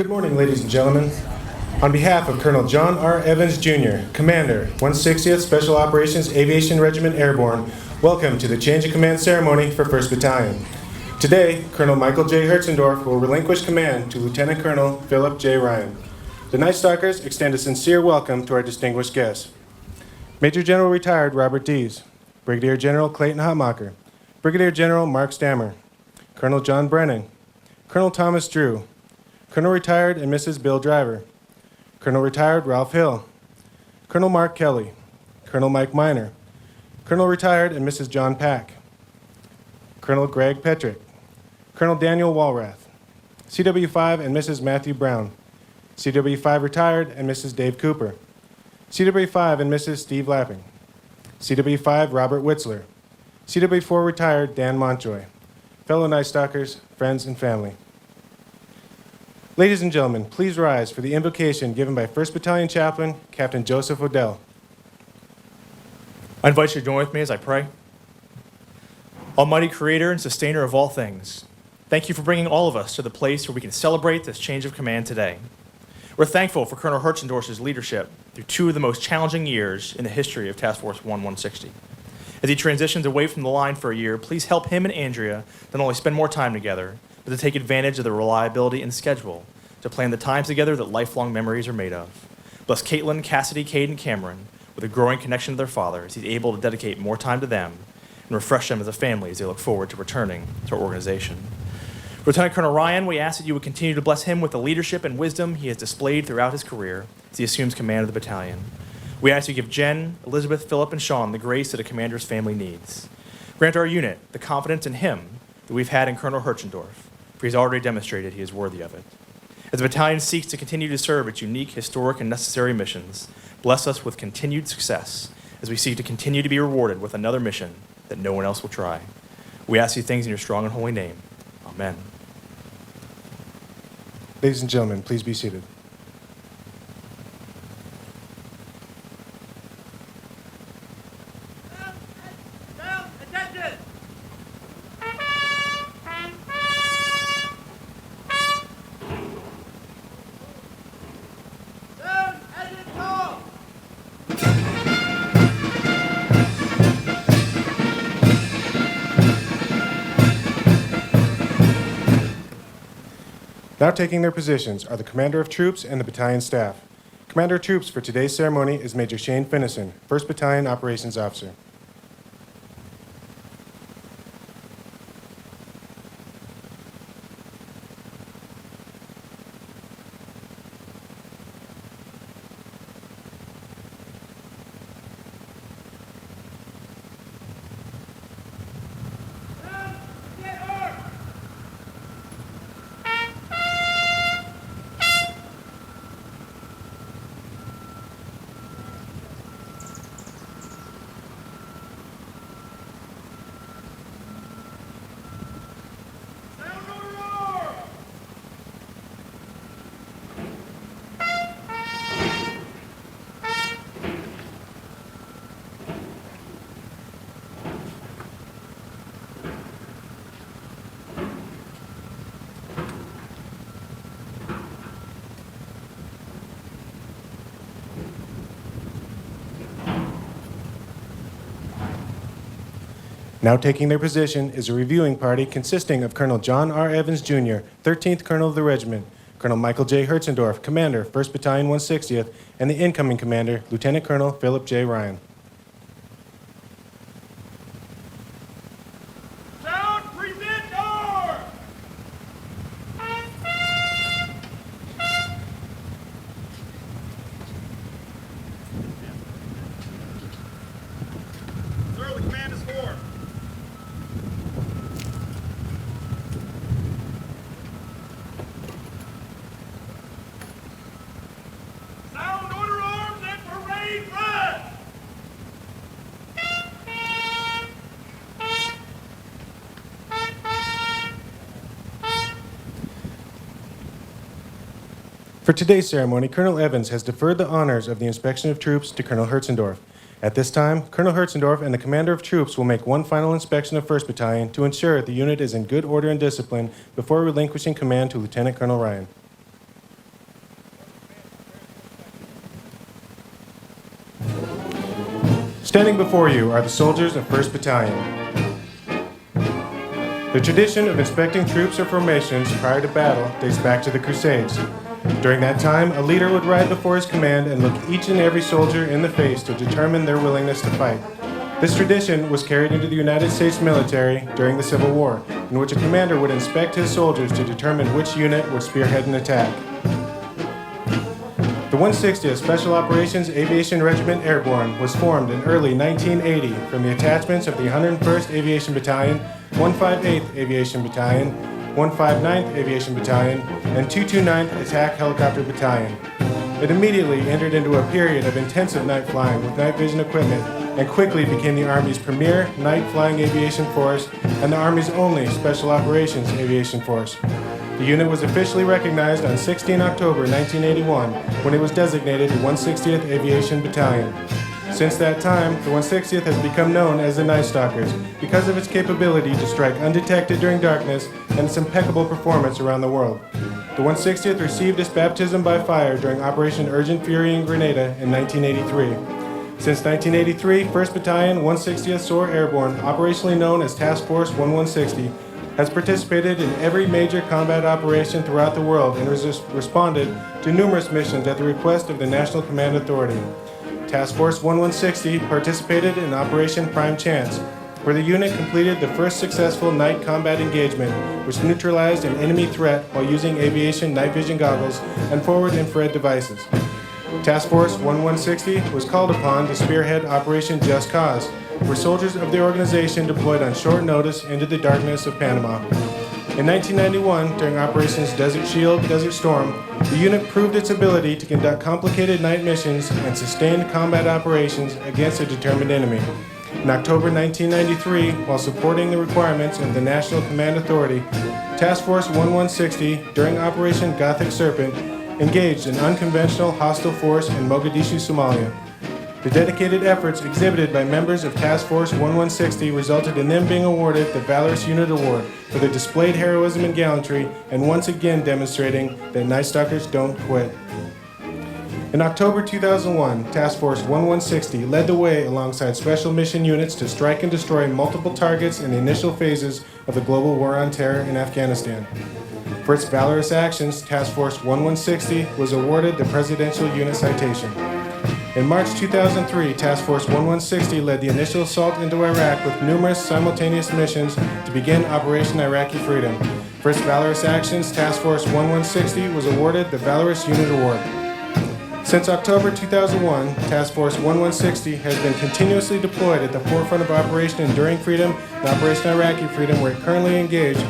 Good morning, ladies and gentlemen. On behalf of Colonel John R. Evans, Jr., Commander, 160th Special Operations Aviation Regiment Airborne, welcome to the Change of Command ceremony for 1st Battalion. Today, Colonel Michael J. Hertzendorf will relinquish command to Lieutenant Colonel Philip J. Ryan. The Night Stalkers extend a sincere welcome to our distinguished guests. Major General Retired Robert Dees, Brigadier General Clayton Hotmacher, Brigadier General Mark Stammer, Colonel John Brennan, Colonel Thomas Drew, Colonel Retired and Mrs. Bill Driver, Colonel Retired Ralph Hill, Colonel Mark Kelly, Colonel Mike Miner, Colonel Retired and Mrs. John Pack, Colonel Greg Petrick, Colonel Daniel Walrath, CW5 and Mrs. Matthew Brown, CW5 Retired and Mrs. Dave Cooper, CW5 and Mrs. Steve Lapping, CW5 Robert Witzler, CW4 Retired Dan Montjoy, fellow Night Stalkers, friends, and family. Ladies and gentlemen, please rise for the invocation given by 1st Battalion Chaplain, Captain Joseph Odell. I invite you to join with me as I pray. Almighty Creator and Sustainer of all things, thank you for bringing all of us to the place where we can celebrate this change of command today. We're thankful for Colonel Hertzendorf's leadership through two of the most challenging years in the history of Task Force 160. As he transitions away from the line for a year, please help him and Andrea not only spend more time together, but to take advantage of the reliability and schedule to plan the times together that lifelong memories are made of. Bless Caitlin, Cassidy, Cade, and Cameron with a growing connection to their father as he's able to dedicate more time to them and refresh them as a family as they look forward to returning to our organization. Lieutenant Colonel Ryan, we ask that you would continue to bless him with the leadership and wisdom he has displayed throughout his career as he assumes command of the battalion. We ask you to give Jen, Elizabeth, Philip, and Sean the grace that a commander's family needs. Grant our unit the confidence in him that we've had in Colonel Hertzendorf, for he's already demonstrated he is worthy of it. As the battalion seeks to continue to serve its unique, historic, and necessary missions, bless us with continued success as we seek to continue to be rewarded with another mission that no one else will try. We ask these things in your strong and holy name. Amen. Ladies and gentlemen, please be seated. Now taking their positions are the Commander of Troops and the battalion staff. Commander of Troops for today's ceremony is Major Shane Finnison, 1st Battalion Operations Officer. Now taking their position is a reviewing party consisting of Colonel John R. Evans, Jr., 13th Colonel of the Regiment, Colonel Michael J. Hertzendorf, Commander, 1st Battalion 160th, and the incoming Commander, Lieutenant Colonel Philip J. Ryan. Sound, present arms! Sir, the command is for. Sound, order arms, and parade run! For today's ceremony, Colonel Evans has deferred the honors of the inspection of troops to Colonel Hertzendorf. At this time, Colonel Hertzendorf and the Commander of Troops will make one final inspection of 1st Battalion to ensure the unit is in good order and discipline before relinquishing command to Lieutenant Colonel Ryan. Standing before you are the soldiers of 1st Battalion. The tradition of inspecting troops or formations prior to battle dates back to the Crusades. During that time, a leader would ride before his command and look each and every soldier in the face to determine their willingness to fight. This tradition was carried into the United States military during the Civil War, in which a commander would inspect his soldiers to determine which unit would spearhead an attack. The 160th Special Operations Aviation Regiment Airborne was formed in early 1980 from the attachments of the 101st Aviation Battalion, 158th Aviation Battalion, 159th Aviation Battalion, and 229th Attack Helicopter Battalion. It immediately entered into a period of intensive night flying with night vision equipment and quickly became the Army's premier night flying aviation force and the Army's only Special Operations Aviation Force. The unit was officially recognized on 16 October 1981 when it was designated the 160th Aviation Battalion. Since that time, the 160th has become known as the Night Stalkers because of its capability to strike undetected during darkness and its impeccable performance around the world. The 160th received its baptism by fire during Operation Urgent Fury in Grenada in 1983. Since 1983, 1st Battalion, 160th SOAR Airborne, operationally known as Task Force 1160, has participated in every major combat operation throughout the world and has responded to numerous missions at the request of the National Command Authority. Task Force 1160 participated in Operation Prime Chance, where the unit completed the first successful night combat engagement, which neutralized an enemy threat while using aviation night vision goggles and forward infrared devices. Task Force 1160 was called upon to spearhead Operation Just Cause, where soldiers of the organization deployed on short notice into the darkness of Panama. In 1991, during Operations Desert Shield, Desert Storm, the unit proved its ability to conduct complicated night missions and sustained combat operations against a determined enemy. In October 1993, while supporting the requirements of the National Command Authority, Task Force 1160, during Operation Gothic Serpent, engaged an unconventional hostile force in Mogadishu, Somalia. The dedicated efforts exhibited by members of Task Force 1160 resulted in them being awarded the Valorous Unit Award for their displayed heroism and gallantry, and once again demonstrating that Night Stalkers don't quit. In October 2001, Task Force 1160 led the way alongside special mission units to strike and destroy multiple targets in the initial phases of the global war on terror in Afghanistan. For its valorous actions, Task Force 1160 was awarded the Presidential Unit Citation. In March 2003, Task Force 1160 led the initial assault into Iraq with numerous simultaneous missions to begin Operation Iraqi Freedom. For its valorous actions, Task Force 1160 was awarded the Valorous Unit Award. Since October 2001, Task Force 1160 has been continuously deployed at the forefront of Operation Enduring Freedom and Operation Iraqi Freedom, where it currently engaged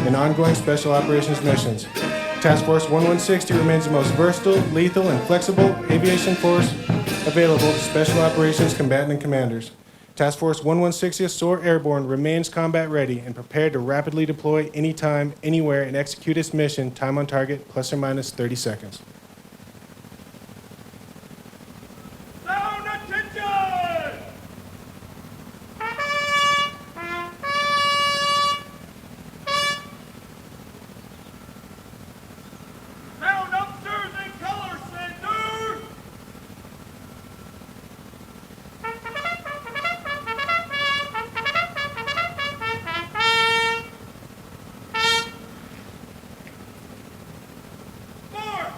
in ongoing special operations missions. Task Force 1160 remains the most versatile, lethal, and flexible aviation force available to special operations combatant and commanders. Task Force 160th SOAR Airborne remains combat ready and prepared to rapidly deploy anytime, anywhere, and execute its mission, time on target, plus or minus 30 seconds. Sound attention! Sound upstairs in color center! Mark!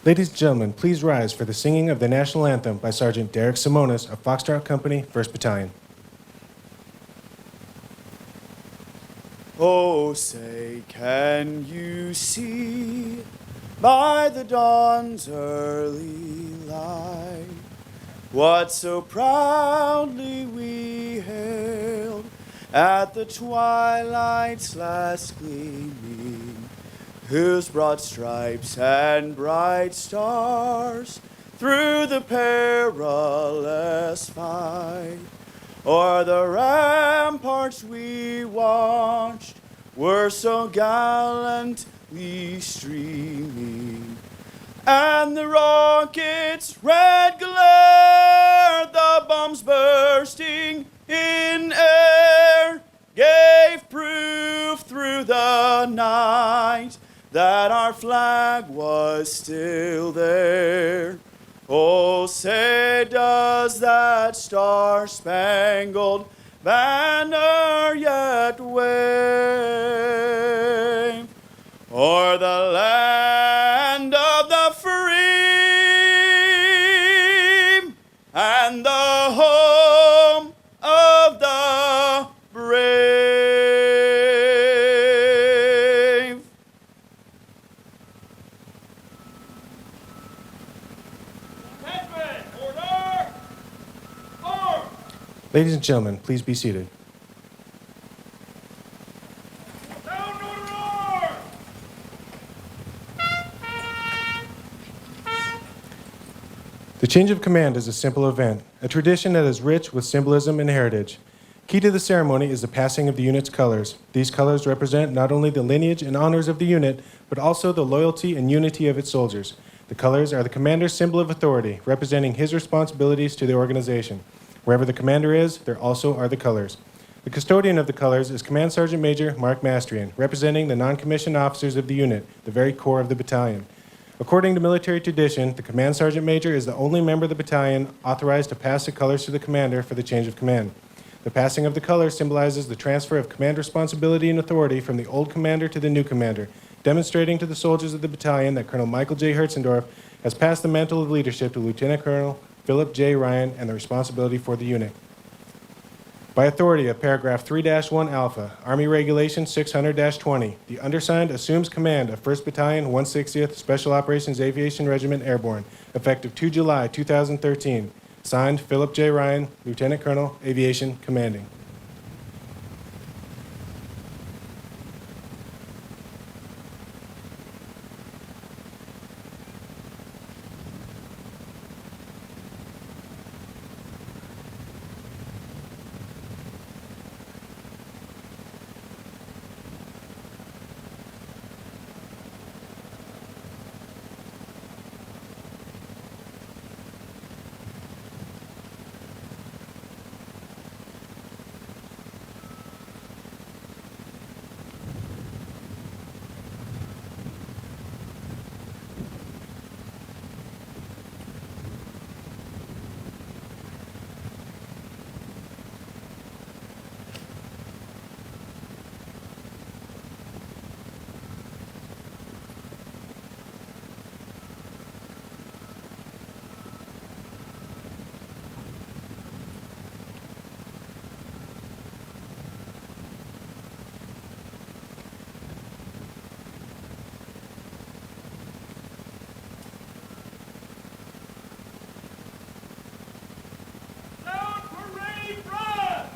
Ladies and gentlemen, please rise for the singing of the National Anthem by Sergeant Derek Simonis of Foxtrot Company, 1st Battalion. Oh, say, can you see by the dawn's early light what so proudly we hailed at the twilight's last gleaming, whose broad stripes and bright stars through the perilous fight o'er the ramparts we watched were so gallantly streaming, and the rocket's red glare, the bombs bursting in air, gave proof through the night that our flag was still there. Oh, say, does that star-spangled banner yet wave o'er the land of the free and the home of the brave? Headman, order! Arm! Ladies and gentlemen, please be seated. Sound order arm! The change of command is a simple event, a tradition that is rich with symbolism and heritage. Key to the ceremony is the passing of the unit's colors. These colors represent not only the lineage and honors of the unit, but also the loyalty and unity of its soldiers. The colors are the commander's symbol of authority, representing his responsibilities to the organization. Wherever the commander is, there also are the colors. The custodian of the colors is Command Sergeant Major Mark Mastrian, representing the non-commissioned officers of the unit, the very core of the battalion. According to military tradition, the Command Sergeant Major is the only member of the battalion authorized to pass the colors to the commander for the change of command. The passing of the colors symbolizes the transfer of command responsibility and authority from the old commander to the new commander, demonstrating to the soldiers of the battalion that Colonel Michael J. Hertzendorf has passed the mantle of leadership to Lieutenant Colonel Philip J. Ryan and the responsibility for the unit. By authority of paragraph 3-1 Alpha, Army Regulation 600-20, the undersigned assumes command of 1st Battalion, 160th Special Operations Aviation Regiment Airborne, effective 2 July 2013. Signed, Philip J. Ryan, Lieutenant Colonel, Aviation Commanding. Sound parade run!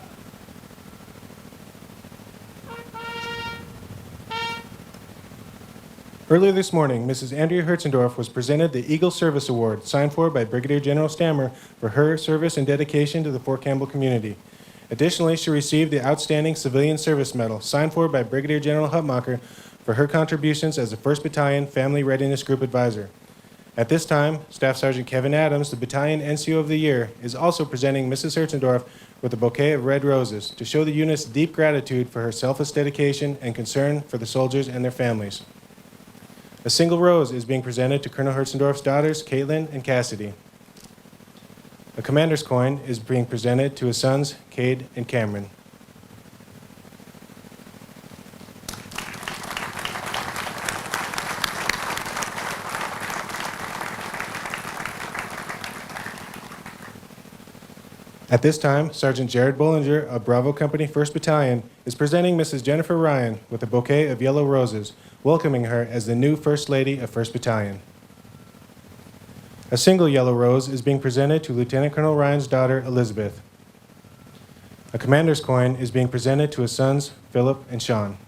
Earlier this morning, Mrs. Andrea Hertzendorf was presented the Eagle Service Award, signed for by Brigadier General Stammer for her service and dedication to the Fort Campbell community. Additionally, she received the Outstanding Civilian Service Medal, signed for by Brigadier General Hutmacher for her contributions as the 1st Battalion Family Readiness Group Advisor. At this time, Staff Sergeant Kevin Adams, the Battalion NCO of the Year, is also presenting Mrs. Hertzendorf with a bouquet of red roses to show the unit's deep gratitude for her selfless dedication and concern for the soldiers and their families. A single rose is being presented to Colonel Hertzendorf's daughters, Caitlin and Cassidy. A commander's coin is being presented to his sons, Cade and Cameron. At this time, Sergeant Jared Bollinger of Bravo Company 1st Battalion is presenting Mrs. Jennifer Ryan with a bouquet of yellow roses, welcoming her as the new First Lady of 1st Battalion. A single yellow rose is being presented to Lieutenant Colonel Ryan's daughter, Elizabeth. A commander's coin is being presented to his sons, Philip and Sean.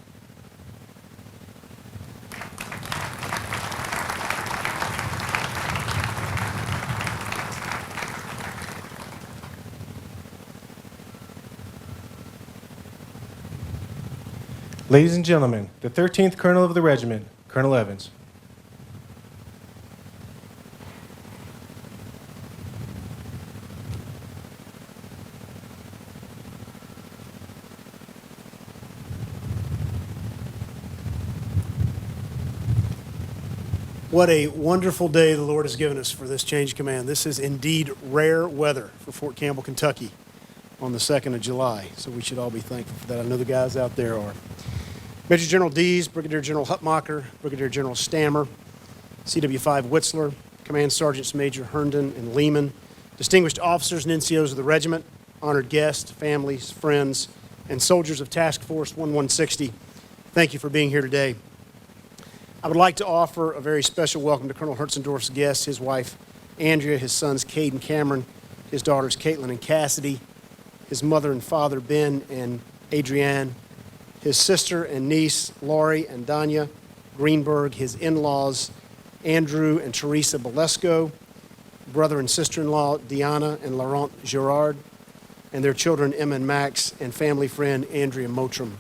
Ladies and gentlemen, the 13th Colonel of the Regiment, Colonel Evans. What a wonderful day the Lord has given us for this change of command. This is indeed rare weather for Fort Campbell, Kentucky on the 2nd of July, so we should all be thankful for that. I know the guys out there are. Major General Dees, Brigadier General Hutmacher, Brigadier General Stammer, CW5 Witzler, Command Sergeants Major Herndon and Lehman, distinguished officers and NCOs of the regiment, honored guests, families, friends, and soldiers of Task Force 1160, thank you for being here today. I would like to offer a very special welcome to Colonel Hertzendorf's guests, his wife Andrea, his sons Cade and Cameron, his daughters Caitlin and Cassidy, his mother and father Ben and Adrienne, his sister and niece Laurie and Danya Greenberg, his in-laws Andrew and Teresa Bolesco, brother and sister-in-law Diana and Laurent Girard, and their children Emma and Max, and family friend Andrea Motram,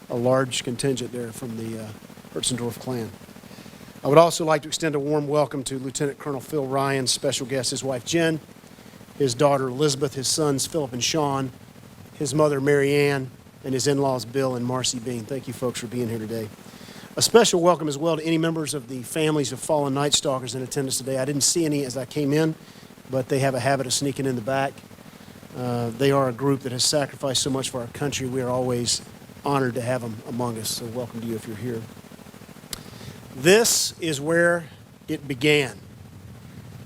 a large contingent there from the Hertzendorf clan. I would also like to extend a warm welcome to Lieutenant Colonel Phil Ryan, special guest, his wife Jen, his daughter Elizabeth, his sons Philip and Sean, his mother Mary Ann, and his in-laws Bill and Marcy Bean. Thank you folks for being here today. A special welcome as well to any members of the families of fallen Night Stalkers in attendance today. I didn't see any as I came in, but they have a habit of sneaking in the back. They are a group that has sacrificed so much for our country. We are always honored to have them among us, so welcome to you if you're here. This is where it began.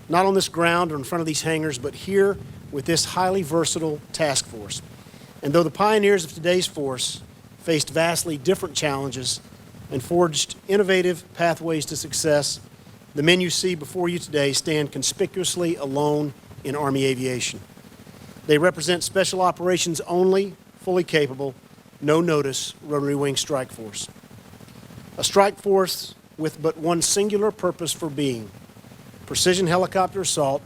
Not on this ground or in front of these hangars, but here with this highly versatile task force. And though the pioneers of today's force faced vastly different challenges and forged innovative pathways to success, the men you see before you today stand conspicuously alone in Army aviation. They represent Special Operations only, fully capable, no notice Rotary Wing Strike Force. A strike force with but one singular purpose for being: precision helicopter assault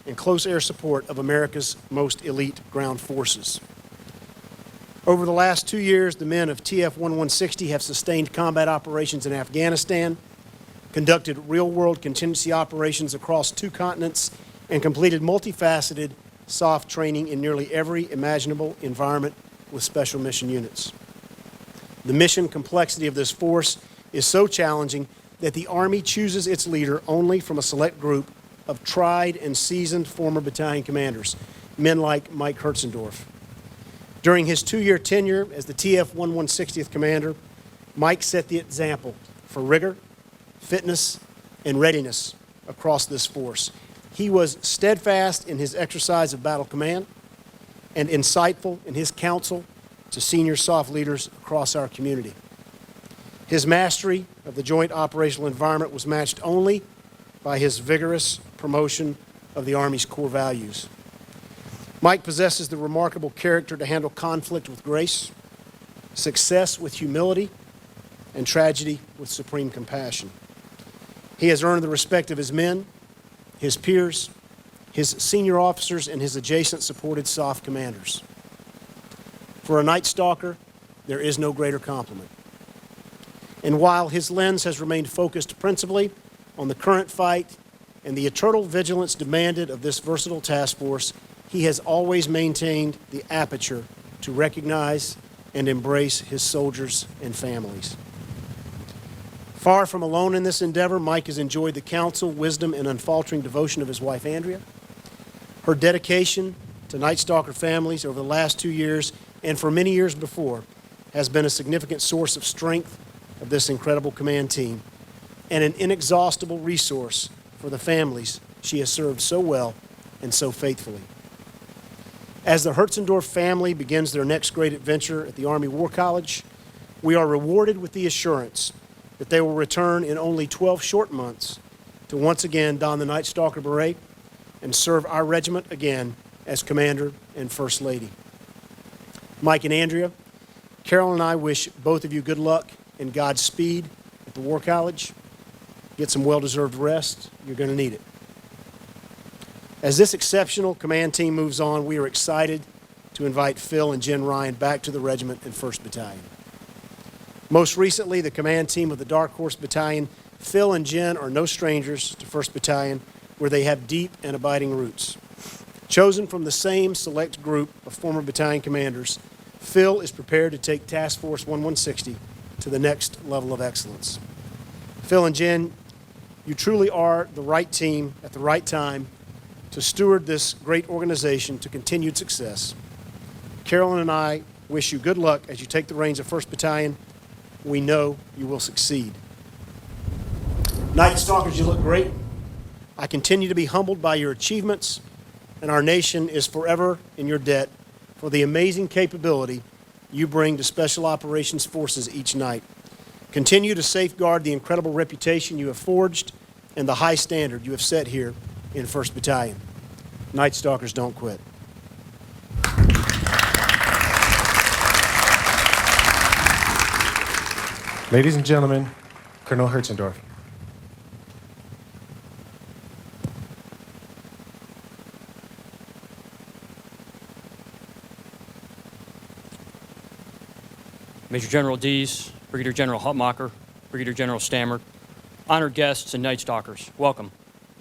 and close air support of America's most elite ground forces. Over the last 2 years, the men of TF-1160 have sustained combat operations in Afghanistan, conducted real-world contingency operations across 2 continents, and completed multifaceted soft training in nearly every imaginable environment with special mission units. The mission complexity of this force is so challenging that the Army chooses its leader only from a select group of tried and seasoned former battalion commanders, men like Mike Hertzendorf. During his 2-year tenure as the TF-1160th commander, Mike set the example for rigor, fitness, and readiness across this force. He was steadfast in his exercise of battle command and insightful in his counsel to senior SOF leaders across our community. His mastery of the joint operational environment was matched only by his vigorous promotion of the Army's core values. Mike possesses the remarkable character to handle conflict with grace, success with humility, and tragedy with supreme compassion. He has earned the respect of his men, his peers, his senior officers, and his adjacent supported SOF commanders. For a Night Stalker, there is no greater compliment. And while his lens has remained focused principally on the current fight and the eternal vigilance demanded of this versatile task force, he has always maintained the aperture to recognize and embrace his soldiers and families. Far from alone in this endeavor, Mike has enjoyed the counsel, wisdom, and unfaltering devotion of his wife, Andrea. Her dedication to Night Stalker families over the last 2 years and for many years before has been a significant source of strength of this incredible command team and an inexhaustible resource for the families she has served so well and so faithfully. As the Hertzendorf family begins their next great adventure at the Army War College, we are rewarded with the assurance that they will return in only 12 short months to once again don the Night Stalker beret and serve our regiment again as Commander and First Lady. Mike and Andrea, Carol and I wish both of you good luck and Godspeed at the War College. Get some well-deserved rest. You're going to need it. As this exceptional command team moves on, we are excited to invite Phil and Jen Ryan back to the regiment and 1st Battalion. Most recently, the command team of the Dark Horse Battalion, Phil and Jen are no strangers to 1st Battalion, where they have deep and abiding roots. Chosen from the same select group of former battalion commanders, Phil is prepared to take Task Force 1160 to the next level of excellence. Phil and Jen, you truly are the right team at the right time to steward this great organization to continued success. Carolyn and I wish you good luck as you take the reins of 1st Battalion. We know you will succeed. Night Stalkers, you look great. I continue to be humbled by your achievements, and our nation is forever in your debt for the amazing capability you bring to Special Operations Forces each night. Continue to safeguard the incredible reputation you have forged and the high standard you have set here in 1st Battalion. Night Stalkers don't quit. Ladies and gentlemen, Colonel Hertzendorf. Major General Dees, Brigadier General Hutmacher, Brigadier General Stammer, honored guests and Night Stalkers, welcome,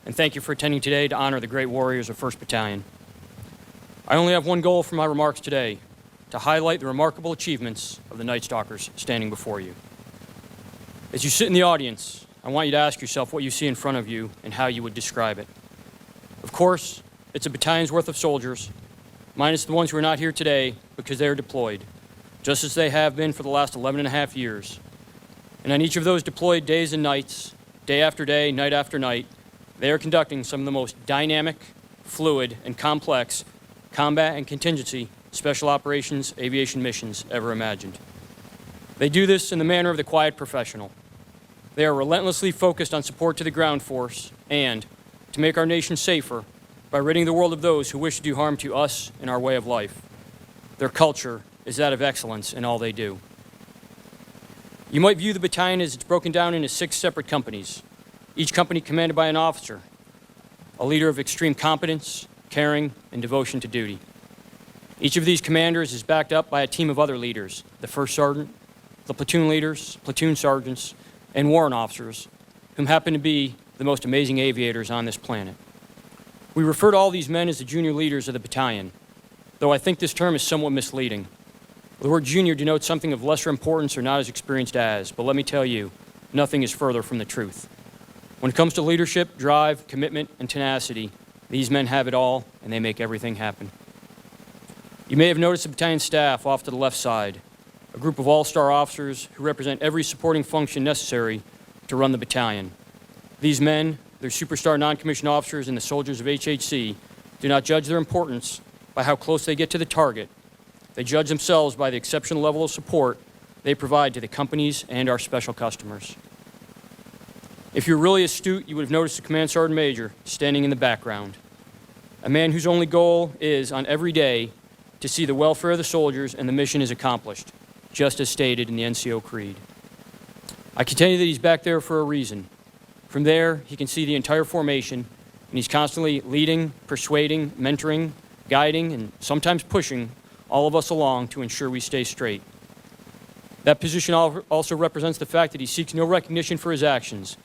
and thank you for attending today to honor the great warriors of 1st Battalion. I only have one goal for my remarks today, to highlight the remarkable achievements of the Night Stalkers standing before you. As you sit in the audience, I want you to ask yourself what you see in front of you and how you would describe it. Of course, it's a battalion's worth of soldiers, minus the ones who are not here today because they are deployed, just as they have been for the last 11 and a half years. And on each of those deployed days and nights, day after day, night after night, they are conducting some of the most dynamic, fluid, and complex combat and contingency special operations aviation missions ever imagined. They do this in the manner of the quiet professional. They are relentlessly focused on support to the ground force and to make our nation safer by ridding the world of those who wish to do harm to us and our way of life. Their culture is that of excellence in all they do. You might view the battalion as it's broken down into 6 separate companies, each company commanded by an officer, a leader of extreme competence, caring, and devotion to duty. Each of these commanders is backed up by a team of other leaders, the first sergeant, the platoon leaders, platoon sergeants, and warrant officers, whom happen to be the most amazing aviators on this planet. We refer to all these men as the junior leaders of the battalion, though I think this term is somewhat misleading. The word junior denotes something of lesser importance or not as experienced as, but let me tell you, nothing is further from the truth. When it comes to leadership, drive, commitment, and tenacity, these men have it all, and they make everything happen. You may have noticed the battalion staff off to the left side, a group of all-star officers who represent every supporting function necessary to run the battalion. These men, their superstar non-commissioned officers, and the soldiers of HHC do not judge their importance by how close they get to the target. They judge themselves by the exceptional level of support they provide to the companies and our special customers. If you're really astute, you would have noticed the Command Sergeant Major standing in the background, a man whose only goal is, on every day, to see the welfare of the soldiers and the mission is accomplished, just as stated in the NCO Creed. I can tell you that he's back there for a reason. From there, he can see the entire formation, and he's constantly leading, persuading, mentoring, guiding, and sometimes pushing all of us along to ensure we stay straight. That position also represents the fact that he seeks no recognition for his actions.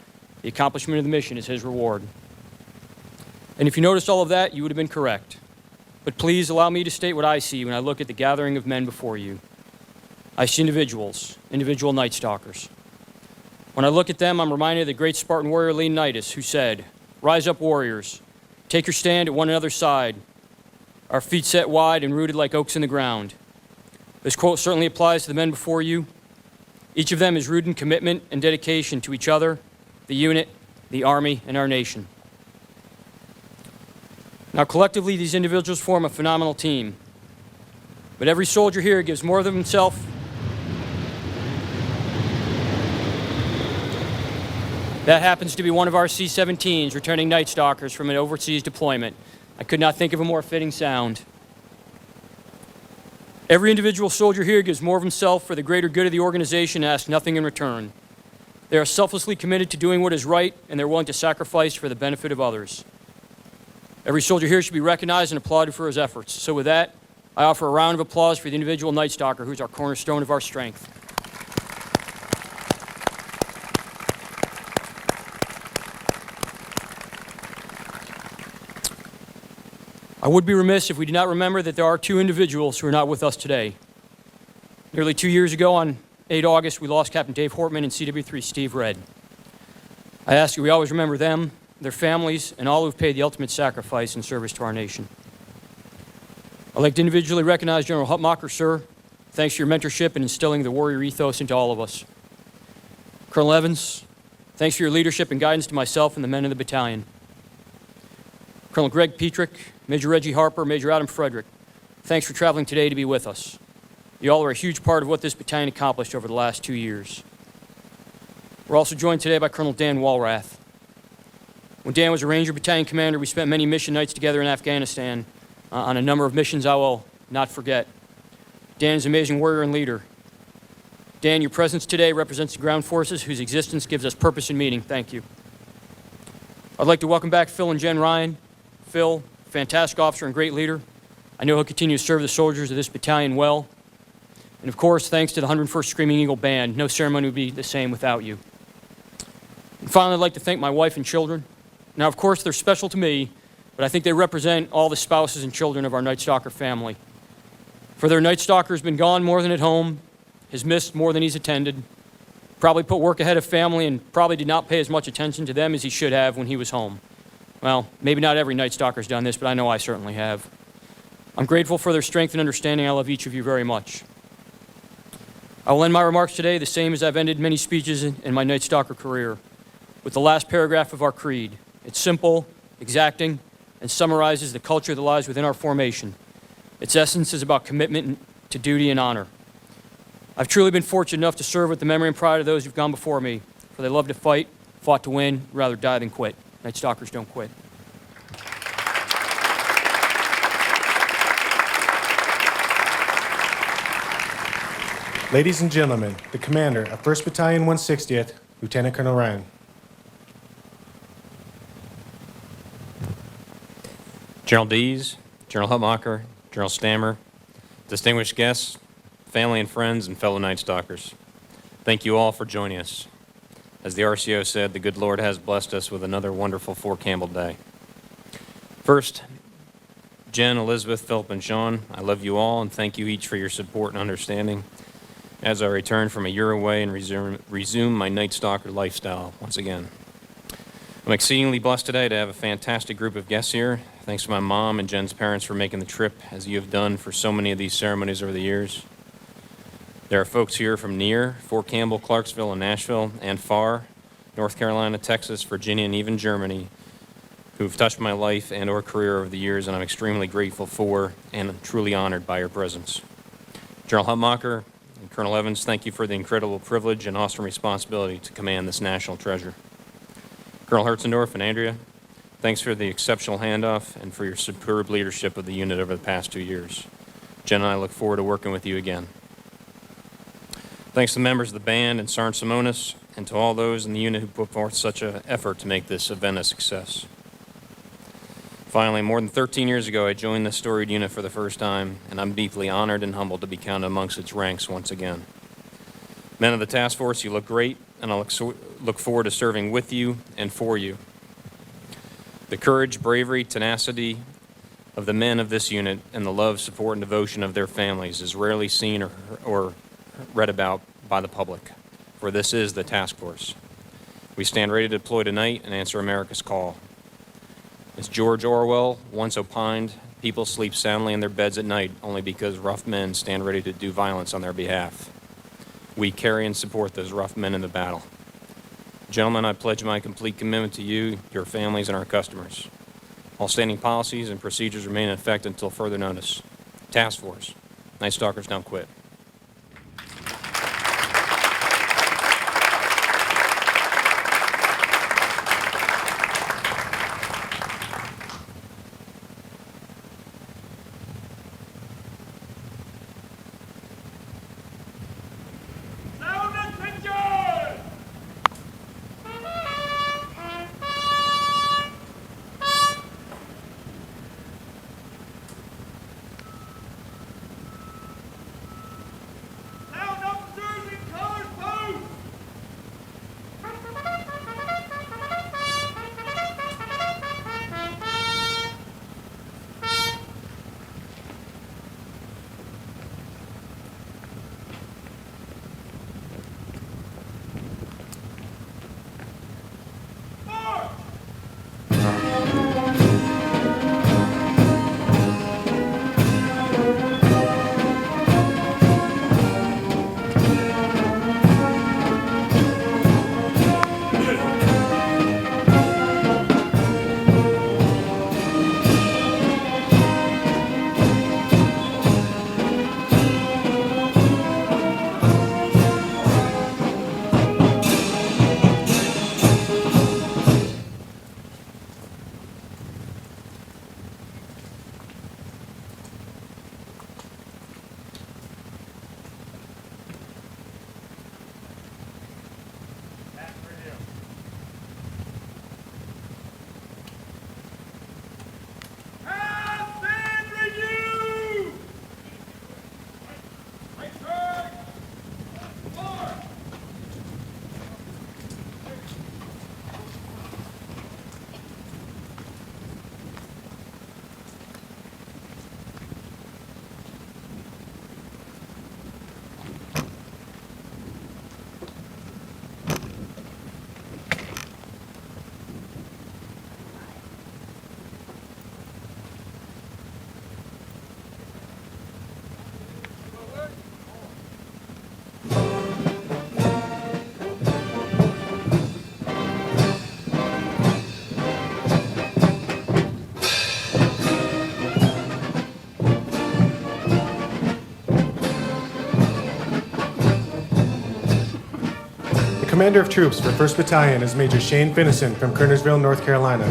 The accomplishment of the mission is his reward. And if you noticed all of that, you would have been correct. But please allow me to state what I see when I look at the gathering of men before you. I see individuals, individual Night Stalkers. When I look at them, I'm reminded of the great Spartan warrior Leonidas, who said, "Rise up, warriors. Take your stand at one another's side. Our feet set wide and rooted like oaks in the ground." This quote certainly applies to the men before you. Each of them is rooted in commitment and dedication to each other, the unit, the Army, and our nation. Now, collectively, these individuals form a phenomenal team, But every soldier here gives more of himself. That happens to be one of our C-17s returning Night Stalkers from an overseas deployment. I could not think of a more fitting sound. Every individual soldier here gives more of himself for the greater good of the organization and asks nothing in return. They are selflessly committed to doing what is right, and they're willing to sacrifice for the benefit of others. Every soldier here should be recognized and applauded for his efforts. So with that, I offer a round of applause for the individual Night Stalker, who's our cornerstone of our strength. I would be remiss if we did not remember that there are two individuals who are not with us today. Nearly 2 years ago, on 8 August, we lost Captain Dave Hortman and CW3 Steve Red. I ask you, we always remember them, their families, and all who have paid the ultimate sacrifice in service to our nation. I'd like to individually recognize General Hutmacher, sir. Thanks for your mentorship and instilling the warrior ethos into all of us. Colonel Evans, thanks for your leadership and guidance to myself and the men of the battalion. Colonel Greg Petrick, Major Reggie Harper, Major Adam Frederick, thanks for traveling today to be with us. You all are a huge part of what this battalion accomplished over the last 2 years. We're also joined today by Colonel Dan Walrath. When Dan was a Ranger Battalion commander, we spent many mission nights together in Afghanistan on a number of missions I will not forget. Dan is an amazing warrior and leader. Dan, your presence today represents the ground forces whose existence gives us purpose and meaning. Thank you. I'd like to welcome back Phil and Jen Ryan. Phil, fantastic officer and great leader. I know he'll continue to serve the soldiers of this battalion well. And of course, thanks to the 101st Screaming Eagle Band. No ceremony would be the same without you. And finally, I'd like to thank my wife and children. Now, of course, they're special to me, but I think they represent all the spouses and children of our Night Stalker family. For their Night Stalker has been gone more than at home, has missed more than he's attended, probably put work ahead of family, and probably did not pay as much attention to them as he should have when he was home. Well, maybe not every Night Stalker's done this, but I know I certainly have. I'm grateful for their strength and understanding. I love each of you very much. I will end my remarks today the same as I've ended many speeches in my Night Stalker career, with the last paragraph of our creed. It's simple, exacting, and summarizes the culture that lies within our formation. Its essence is about commitment to duty and honor. I've truly been fortunate enough to serve with the memory and pride of those who've gone before me, for they love to fight, fought to win, rather die than quit. Night Stalkers don't quit. Ladies and gentlemen, the commander of 1st Battalion 160th, Lieutenant Colonel Ryan. General Dees, General Hutmacher, General Stammer, distinguished guests, family and friends, and fellow Night Stalkers. Thank you all for joining us. As the RCO said, the good Lord has blessed us with another wonderful Fort Campbell day. First, Jen, Elizabeth, Philip, and Sean, I love you all and thank you each for your support and understanding as I return from a year away and resume my Night Stalker lifestyle once again. I'm exceedingly blessed today to have a fantastic group of guests here. Thanks to my mom and Jen's parents for making the trip, as you have done for so many of these ceremonies over the years. There are folks here from near, Fort Campbell, Clarksville, and Nashville, and far, North Carolina, Texas, Virginia, and even Germany, who've touched my life and or career over the years, and I'm extremely grateful for and truly honored by your presence. General Hutmacher and Colonel Evans, thank you for the incredible privilege and awesome responsibility to command this national treasure. Colonel Hertzendorf and Andrea, thanks for the exceptional handoff and for your superb leadership of the unit over the past 2 years. Jen and I look forward to working with you again. Thanks to members of the band and Sergeant Simonis, and to all those in the unit who put forth such an effort to make this event a success. Finally, more than 13 years ago, I joined this storied unit for the first time, and I'm deeply honored and humbled to be counted amongst its ranks once again. Men of the task force, you look great, and I look forward to serving with you and for you. The courage, bravery, tenacity of the men of this unit and the love, support, and devotion of their families is rarely seen or read about by the public, for this is the task force. We stand ready to deploy tonight and answer America's call. As George Orwell once opined, people sleep soundly in their beds at night only because rough men stand ready to do violence on their behalf. We carry and support those rough men in the battle. Gentlemen, I pledge my complete commitment to you, your families, and our customers. All standing policies and procedures remain in effect until further notice. Task force, Night Stalkers don't quit. Sound attention! Sound officers in colors post! March! Advance review! Right turn! March! The commander of troops for 1st Battalion is Major Shane Finnison from Kernersville, North Carolina.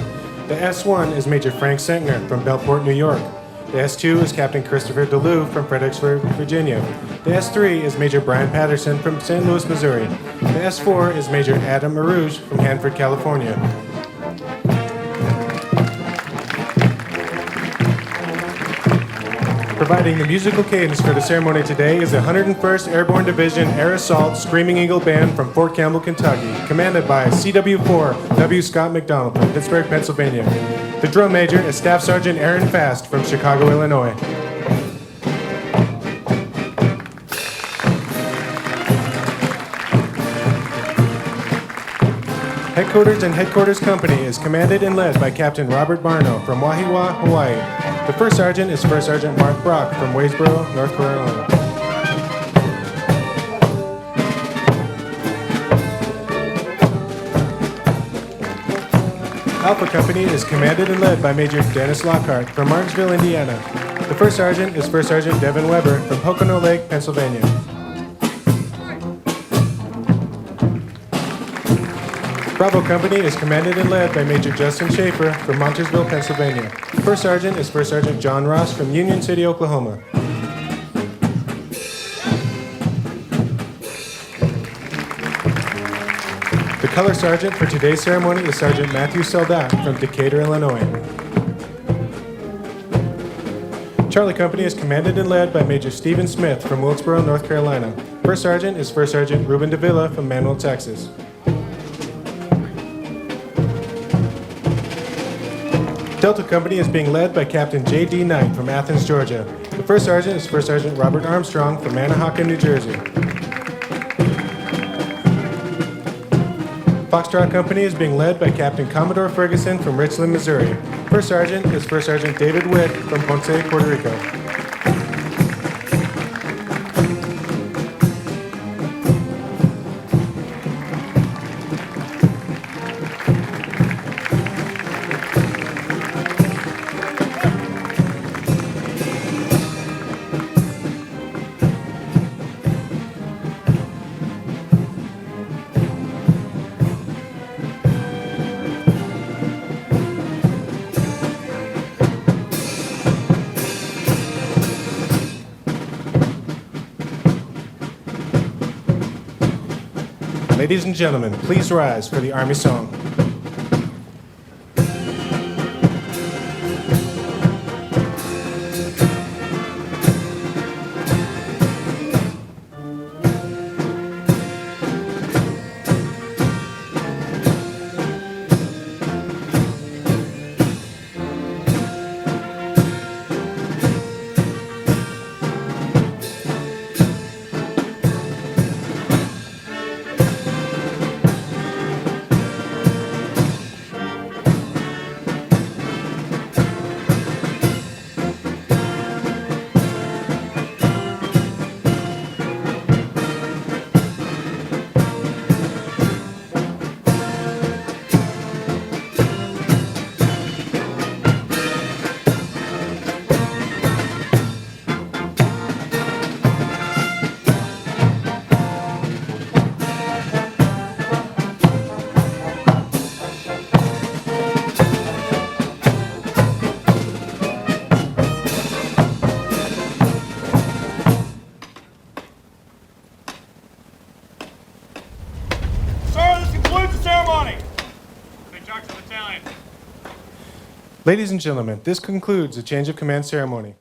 The S1 is Major Frank Sentner from Bellport, New York. The S2 is Captain Christopher DeLue from Fredericksburg, Virginia. The S3 is Major Brian Patterson from St. Louis, Missouri. The S4 is Major Adam Marouge from Hanford, California. Providing the musical cadence for the ceremony today is the 101st Airborne Division Air Assault Screaming Eagle Band from Fort Campbell, Kentucky, commanded by CW4 W. Scott MacDonald from Pittsburgh, Pennsylvania. The drum major is Staff Sergeant Aaron Fast from Chicago, Illinois. Headquarters and Headquarters Company is commanded and led by Captain Robert Barno from Wahiawa, Hawaii. The First Sergeant is First Sergeant Mark Brock from Waysboro, North Carolina. Alpha Company is commanded and led by Major Dennis Lockhart from Martinsville, Indiana. The First Sergeant is First Sergeant Devin Weber from Pocono Lake, Pennsylvania. Bravo Company is commanded and led by Major Justin Schaefer from Montersville, Pennsylvania. First Sergeant is First Sergeant John Ross from Union City, Oklahoma. The Color Sergeant for today's ceremony is Sergeant Matthew Seldat from Decatur, Illinois. Charlie Company is commanded and led by Major Stephen Smith from Wilkesboro, North Carolina. First Sergeant is First Sergeant Ruben Davila from Manuel, Texas. Delta Company is being led by Captain J.D. Knight from Athens, Georgia. The First Sergeant is First Sergeant Robert Armstrong from Manahawkin, New Jersey. Foxtrot Company is being led by Captain Commodore Ferguson from Richland, Missouri. First Sergeant is First Sergeant David Witt from Ponce, Puerto Rico. Ladies and gentlemen, please rise for the Army song. Sir, this concludes the ceremony. St. Jackson Battalion. Ladies and gentlemen, this concludes the change of command ceremony.